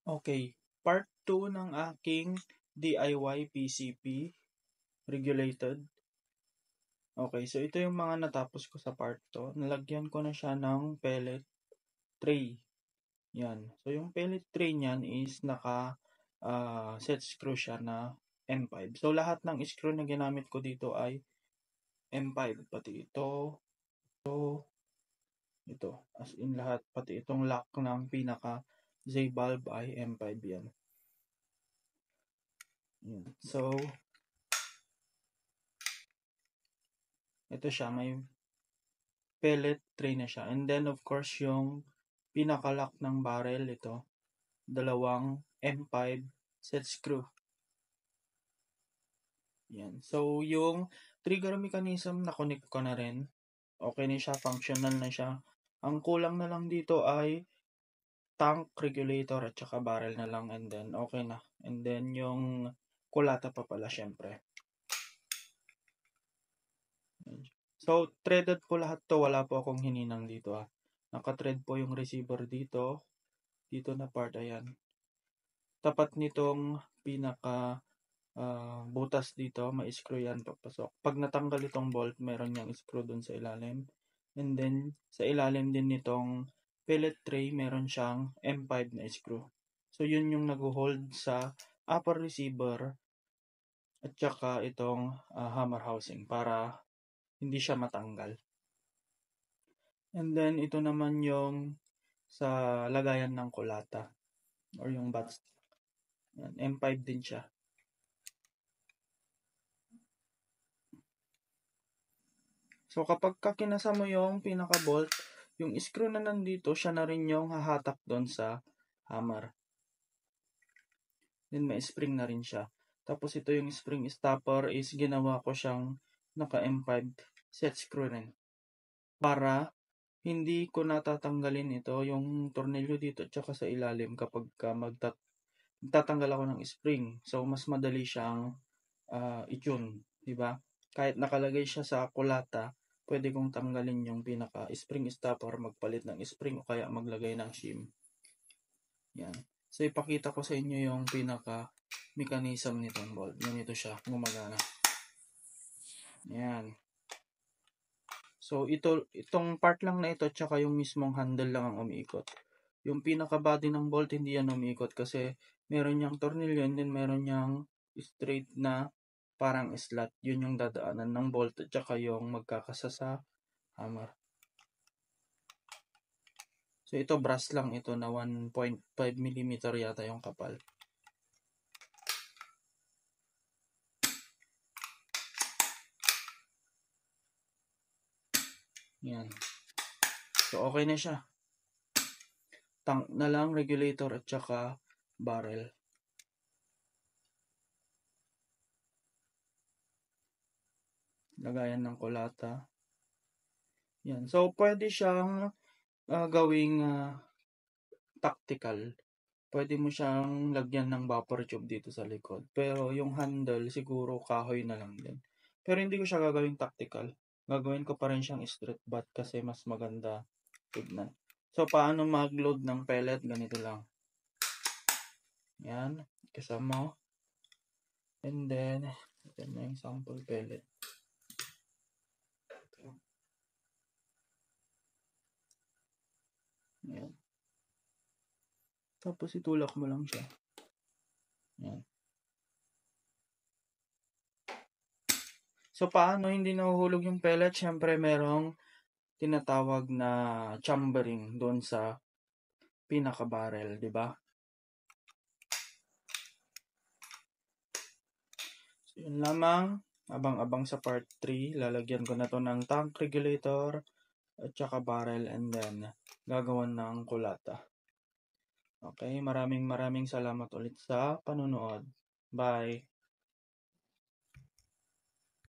Okay, part 2 ng aking DIY PCP regulated. Okay, so ito yung mga natapos ko sa part 2. Nalagyan ko na siya ng pellet tray. Yan. So yung pellet tray niyan is naka set screw siya na M5. So lahat ng screw na ginamit ko dito ay M5. Pati ito. As in lahat. Pati itong lock ng pinaka Z-valve ay M5 yan. So, ito siya, may pellet tray na siya. And then, of course, yung pinaka-lock ng barrel, ito, dalawang M5 set screw. Yan. So, yung trigger mechanism, na-connect ko na rin. Okay na siya, functional na siya. Ang kulang na lang dito ay tank, regulator, at saka barrel na lang. And then, okay na. And then, yung kulata pa pala, syempre. So, threaded po lahat to. Wala po akong hininang dito. Naka-thread po yung receiver dito. Dito na part, ayan. Tapat nitong pinaka butas dito, may screw yan papasok. Pag natanggal itong bolt, meron niyang screw dun sa ilalim. And then, sa ilalim din nitong pellet tray, meron siyang M5 na screw. So, yun yung nag-hold sa upper receiver at saka itong hammer housing para hindi siya matanggal. And then, ito naman yung sa lagayan ng kulata or yung buttstock. M5 din siya. So, kapag kinasa mo yung pinaka-bolt, yung screw na nandito, siya na rin yung hahatak doon sa hammer. Then, may spring na rin siya. Tapos, ito yung spring stopper is ginawa ko siyang naka-M5 set screw rin. Para hindi ko natatanggalin ito, yung tornilyo dito at saka sa ilalim kapag magtatanggal ako ng spring. So, mas madali siyang i-tune. Diba? Kahit nakalagay siya sa kulata, pwede kong tanggalin yung pinaka spring stopper, magpalit ng spring o kaya maglagay ng shim. Yan. So, ipakita ko sa inyo yung pinaka mechanism nitong bolt. Ganito siya, gumagana. Yan. So, itong part lang na ito, tsaka yung mismong handle lang ang umiikot. Yung pinaka body ng bolt, hindi yan umiikot kasi meron niyang tornilyo and then meron niyang straight na parang slot. Yun yung dadaanan ng bolt at saka yung magkakasa sa hammer. So, ito brass lang ito na 1.5 mm yata yung kapal. Yan. So, okay na siya. Tank na lang, regulator at saka barrel. Lagayan ng kulata. Yan. So, pwede siyang gawing tactical. Pwede mo siyang lagyan ng buffer tube dito sa likod. Pero yung handle, siguro kahoy na lang din. Pero hindi ko siya gagawing tactical. Gagawin ko pa rin siyang straight butt kasi mas maganda tignan. So, paano mag-load ng pellet? Ganito lang. Yan. Kasama. And then, ito na yung sample pellet. Yan. Tapos itulak mo lang siya. Yan. So, paano hindi nahuhulog yung pellet? Siyempre, merong tinatawag na chambering doon sa pinaka-barrel, di ba? So, yun lamang. Abang-abang sa part 3. Lalagyan ko na to ng tank regulator at saka barrel and then gagawan ng kulata. Okay, maraming salamat ulit sa panonood. Bye!